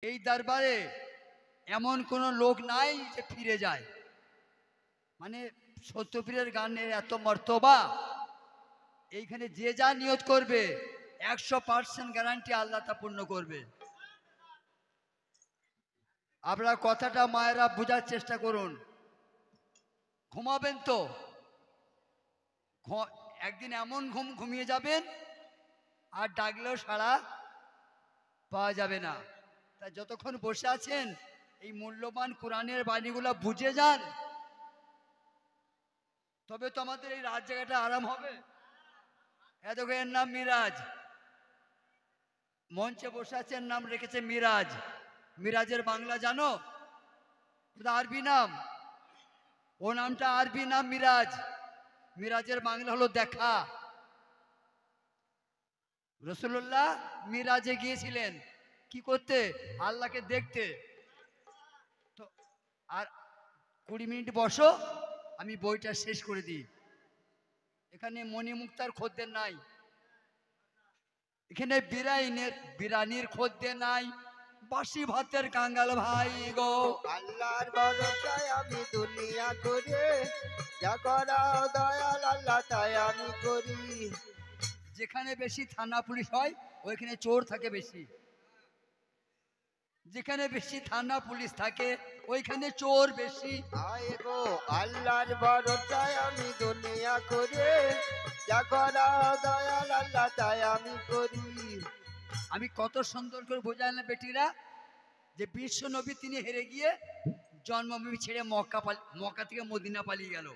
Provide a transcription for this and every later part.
এই দরবারে এমন কোনো লোক নাই যে ফিরে যায়। মানে সত্যপীরের গানের এত মর্তবা, এইখানে যে যা নিয়ত করবে 100% গ্যারান্টি আল্লাহ তা পূর্ণ করবে। আপনারা কথাটা মায়েরা বোঝার চেষ্টা করুন। ঘুমাবেন তো, একদিন এমন ঘুমিয়ে যাবেন আর ডাকলেও সাড়া পাওয়া যাবে না। তাই যতক্ষণ বসে আছেন এই মূল্যবান কোরআনের বাণীগুলো বুঝে যান, তবে তো আমাদের এই রাত জায়গাটা আরাম হবে। এত এর নাম মিরাজ, মঞ্চে বসে আছেন, নাম রেখেছে মিরাজ। মিরাজের বাংলা জানো? আরবি নাম, ও নামটা আরবি নাম মিরাজ। মিরাজের বাংলা হলো দেখা। রাসূলুল্লাহ মিরাজে গিয়েছিলেন কি করতে? আল্লাহকে দেখতে। তো আর 20 মিনিট বসো, আমি বইটা শেষ করে দিই। এখানে মণিমুক্তার খদ্দের নাই, এখানে বিরানির খদ্দের নাই, বাসি ভাতের কাঙ্গাল ভাই গো। আল্লাহর ভরসায় আমি দুনিয়া করে, যা করাও দয়াল আল্লাহ তাই আমি করি। যেখানে বেশি থানা পুলিশ হয় ওইখানে চোর থাকে বেশি, যেখানে বেশি থানা পুলিশ থাকে ওইখানে চোর বেশি। আয় গো আল্লাহর ভরসায় আমি দুনিয়া করে, যা করাও দয়াল আল্লাহ তাই আমি করি। আমি কত সুন্দর করে বোঝালাম বেটিরা, যে বিশ্ব নবী তিনি হেরে গিয়ে জন্মভূমি ছেড়ে মক্কা থেকে মদিনা পালিয়ে গেল।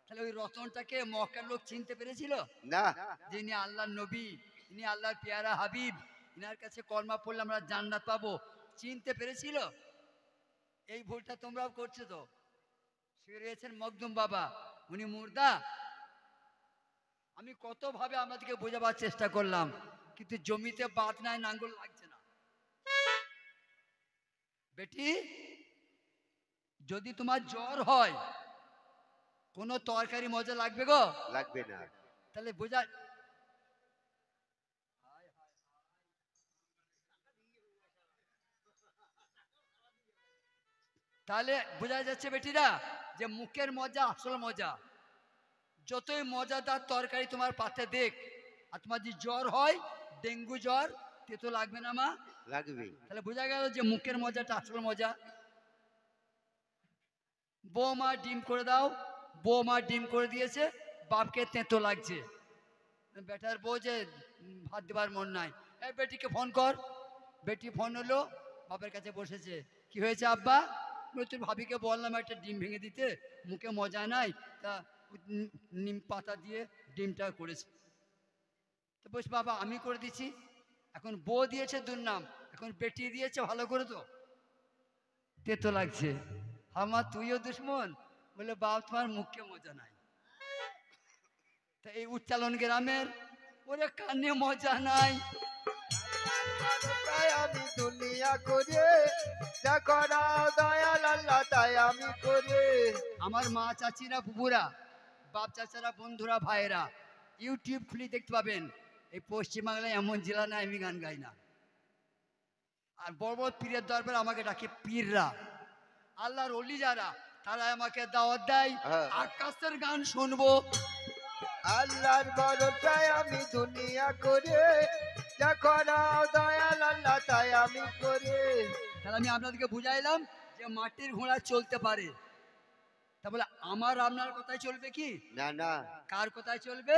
তাহলে ওই রতনটাকে মক্কার লোক চিনতে পেরেছিল না? যিনি আল্লাহর নবী, ইনি আল্লাহর পেয়ারা হাবিব, ইনার কাছে কলমা পড়লে আমরা জান্নাত পাবো, চিনতে পেরেছিল? এই ভুলটা তোমরাও করছো তো। শুয়ে রয়েছেন মখদুম বাবা, উনি মুর্দা। আমি কত ভাবে আমাদেরকে বোঝাবার চেষ্টা করলাম, কিন্তু জমিতে বাত নাই, নাঙ্গল লাগছে না। বেটি, যদি তোমার জ্বর হয় কোনো তরকারি মজা লাগবে গো? লাগবে না। তাহলে বোঝা, তাহলে বোঝা যাচ্ছে বেটিরা যে মুখের মজা আসল মজা। যতই মজাদার তরকারি তোমার পাতে দেখ, আর তোমার যদি জ্বর হয়, ডেঙ্গু জ্বর, তেতো লাগবে না মা? লাগবে। তাহলে বোঝা গেল যে মুখের মজাটা আসল মজা। বৌমা ডিম করে দাও, বৌমা ডিম করে দিয়েছে, বাপকে তেতো লাগছে। বেটার বউ যে ভাত দেবার মন নাই, এই বেটিকে ফোন কর। বেটি ফোন হলো, বাপের কাছে বসেছে। কি হয়েছে আব্বা? তোর ভাবিকে বললাম একটা ডিম ভেঙে দিতে, মুখে মজা নাই, তা নিম পাতা দিয়ে ডিমটা করেছে। তো বলছি বাবা আমি করে দিচ্ছি। এখন বউ দিয়েছে দুর্নাম, এখন বেটি দিয়েছে ভালো করে, তো তেতো লাগছে। আমার তুইও দুশ্মন, বলে বাপ তোমার মুখে মজা নাই। তা এই উচ্চালন গ্রামের, ওরে কানে মজা নাই। আমি দুনিয়া করে, যা করাও দয়াল আল্লাহ তাই আমি করে। আমার মা চাচিরা বুবুরা, বাপ চাচারা, বন্ধুরা, ভাইয়েরা, ইউটিউব খুলে দেখতে পাবেন এই পশ্চিমবাংলায় এমন জেলা না আমি গান গাই না। আর বড় বড় পীরের দরবারে আমাকে ডাকে পীররা, আল্লাহর ওলি যারা, তারা আমাকে দাওয়াত দেয় আকাশের গান শুনবো। আল্লাহর ভরসায় আমি দুনিয়া করে, যা করাও দয়াল আল্লাহ তাই আমি করে। তাহলে আমি আপনাদেরকে বুঝাইলাম যে মাটির ঘোড়া চলতে পারে, তা বলে আমার আপনার কথাই চলবে কি? না না। কার কথায় চলবে?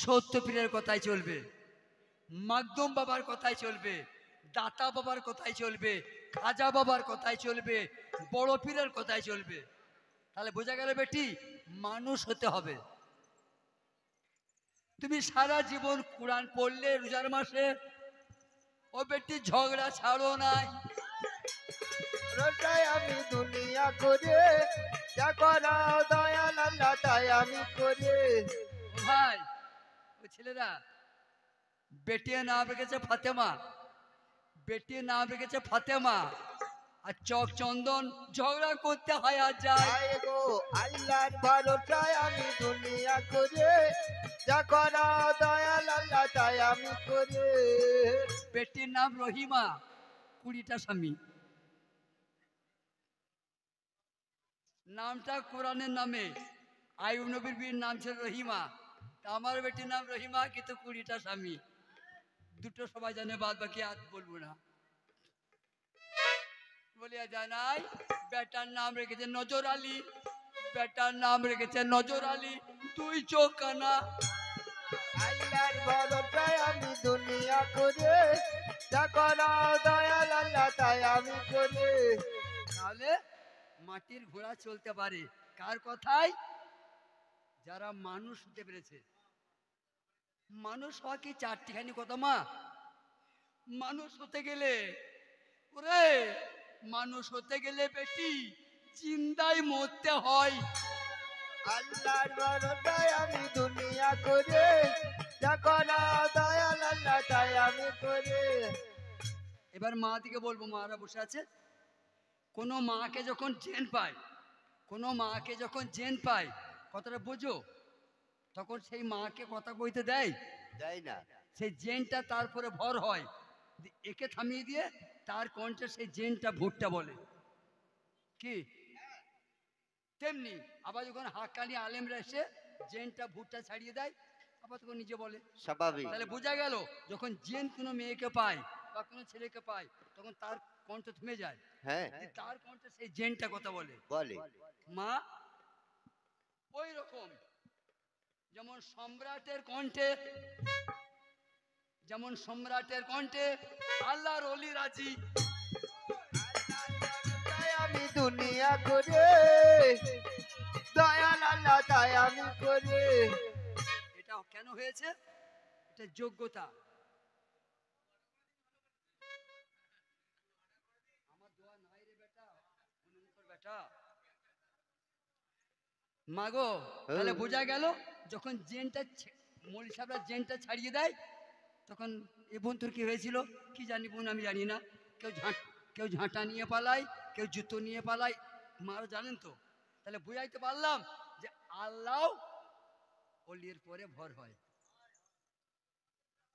সত্য পীরের কথাই চলবে, মখদুম বাবার কথাই চলবে, দাতা বাবার কথাই চলবে, খাজা বাবার কথাই চলবে, বড় পীরের কথাই চলবে। তাহলে বোঝা গেল বেটি, মানুষ হতে হবে। তুমি সারা জীবন কোরআন পড়লে রোজার মাসে, ও বেটি ঝগড়া ছাড়ো নাই। রোজায় আমি দুনিয়া করে, যা করাও দয়াল আল্লাহ তাই আমি করে। ভাই ও ছেলেরা, বেটির নাম রেখেছে ফাতেমা, বেটির নাম রেখেছে ফাতেমা, আর চক চন্দন ঝগড়া করতে হয় আর যায়। আয় গো আল্লাহর ভরসায় আমি দুনিয়া করে, যা করাও দয়াল আল্লাহ তাই আমি করে। বেটির নাম রহিমা, 20টা স্বামী। নামটা কোরআনের নামে। আইয়ুব নবীর বীর নাম ছিল রহিমা, তা আমার বেটির নাম রহিমা, কিন্তু 20টা স্বামী। দুটো সবাই জানে, বাদ বাকি আর বলবো না। বলিয়া জানাই, বেটার নাম রেখেছে নজর আলী, বেটার নাম রেখেছে নজর আলী, 2 চোখ কানা। আল্লাহর ভরসায় আমি দুনিয়া করে, যা করাও দয়াল আল্লাহ তাই আমি করি। তাহলে মাটির ঘোড়া চলতে পারে কার কথায়? যারা মানুষ হতে পেরেছে। মানুষ হওয়া কি চারটিখানি কথা মা? মানুষ হতে গেলে, ওরে মানুষ হতে গেলে বেটি চিন্তায় মরতে হয়। আল্লাহর ভরসায় আমি দুনিয়া করে, যা করাও দয়াল আল্লাহ তাই আমি করি। এবার মা দিকে বলবো, মারা বসে আছে। কোনো মাকে যখন জেন পায়, কোনো মাকে যখন জেন পায়, কথাটা বোঝো, তখন সেই মাকে কথা কইতে দেয়? তাই না? সেই জেনটা তারপরে ভর হয়, একে থামিয়ে দিয়ে তার কণ্ঠে সেই জেনটা ভুট্টা বলে কি? তেমনি আবার যখন হাক্কানি আলেমরা এসে জেনটা ভুট্টা ছাড়িয়ে দেয়, আবার তখন নিজে বলে। স্বাভাবিক। তাহলে বোঝা গেল, যখন জেন কোনো মেয়েকে পায় বা কোনো ছেলেকে পায়, তখন তার কণ্ঠ থেমে যায়। হ্যাঁ, তার কণ্ঠে সেই জেনটা কথা বলে। বলে। মা ওই রকম, যেমন সম্রাটের কণ্ঠে, যেমন সম্রাটের কণ্ঠে আল্লাহর ওলি রাজি। তাই আমি দুনিয়া করে, দয়াল আল্লাহ তাই আমি করি। এটা কেন হয়েছে? এটা যোগ্যতা। আমার দোয়া নাই রে বেটা, বেটা মাগো। তাহলে বোঝা গেল, যখন জেনটা মৌলী সাহেবরা জেনটা ছাড়িয়ে দেয়, তখন এ বোন তোর কি হয়েছিল? কি জানি বোন, আমি জানি না। কেউ ঝাঁটা নিয়ে পালায়, কেউ জুতো নিয়ে পালায়, মারা জানেন তো। তাহলে বুঝাইতে পারলাম যে আল্লাহ অলির পরে ভর হয়।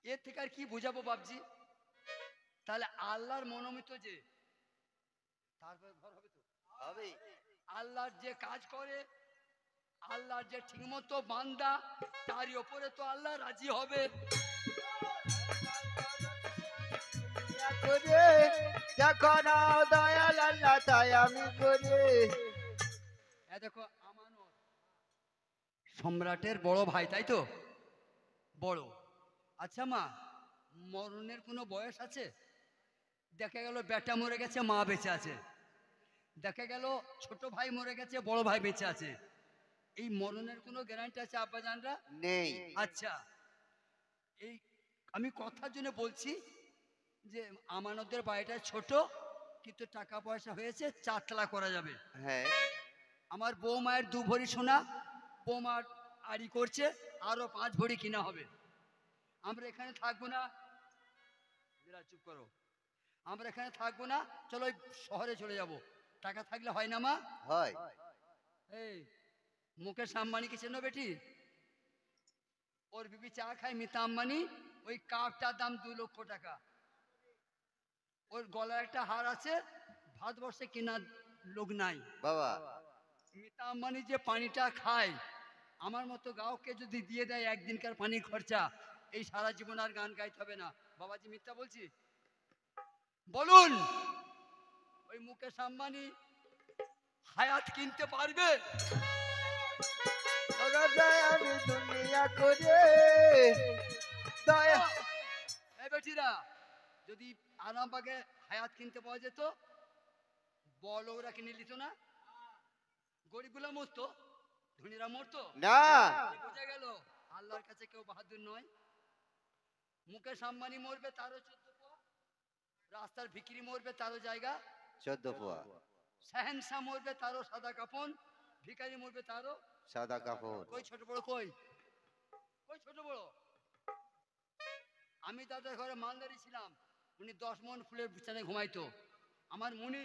এর থেকে আর কি বুঝাবো বাবজি? তাহলে আল্লাহর মনোমিত যে, তারপরে ভর হবে তো হবে। আল্লাহর যে কাজ করে, আল্লাহর যে ঠিকমতো বান্দা, তারই ওপরে তো আল্লাহ রাজি হবে। দুনিয়া করে, যা করাও দয়াল আল্লাহ তাই আমি করি। দেখো আমানত সম্রাটের বড় ভাই, তাই তো? বড়। আচ্ছা মা, মরণের কোনো বয়স আছে? দেখা গেল বেটা মরে গেছে, মা বেঁচে আছে। দেখা গেল ছোট ভাই মরে গেছে, বড় ভাই বেঁচে আছে। এই মরণের কোনো গ্যারান্টি আছে আব্বাজানরা? নেই। আচ্ছা, এই আমি কথার জন্য বলছি যে আমানতের বাড়িটা ছোট, কিন্তু টাকা পয়সা হয়েছে 4 তলা করা যাবে। হ্যাঁ, আমার বৌমায়ের 2 ভরি সোনা, বৌমার আড়ি করছে, আরো 5 ভরি কিনা হবে। আমরা এখানে থাকবো না, চুপ করো। আমরা এখানে থাকবো না, চলো ওই শহরে চলে যাব। টাকা থাকলে হয় না মা? হয়। এই মুকেশ আম্বানিকে চেনো বেটি? ওর বিবি চা খায়, মিতা আম্বানি। ওই কাপটার দাম 2 লক্ষ টাকা। ওর গলার একটা হার আছে, ভারতবর্ষে কেনার লোক নাই বাবা। মিতা আম্বানি যে পানিটা খায়, আমার মতো গাওকে যদি দিয়ে দেয় একদিনকার পানির খরচা, এই সারা জীবন আর গান গাইতে হবে না। বাবাজি মিথ্যা বলছি? বলুন, ওই মুকেশ আম্বানি হায়াত কিনতে পারবে? ভরসায় আমি দুনিয়া করে, দয়া। এই বেটিরা, যদি আরামবাগে হায়াত কিনতে পাওয়া যেত, বড় লোকরা কিনে নিত না? গরিবগুলা মরতো, ধনীরা মরতো না। বোঝা গেল আল্লাহর কাছে কেউ বাহাদুর নয়। মুকেশ আম্বানি মরবে, তারও 14 পোয়া। রাস্তার ভিকিরি মরবে, তারও জায়গা 14 পোয়া। শাহেনশাহ মরবে, তারও সাদা কাফন। ভিখারি মরবে, তারও সাদা কাপড়। কই ছোট বড়, কই কই ছোট বড়? আমি তাদের ঘরে মালদারি ছিলাম, উনি 10 মন ফুলের বিছানায় ঘুমাইতো। আমার মুনি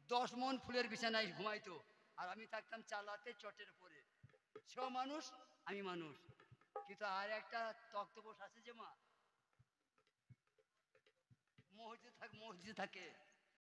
10 মন ফুলের বিছানায় ঘুমাইতো, আর আমি থাকতাম চালাতে চটের উপরে। সেও মানুষ, আমি মানুষ। কিন্তু আর একটা তক্তপোষ আছে যে মা, মসজিদ থাকে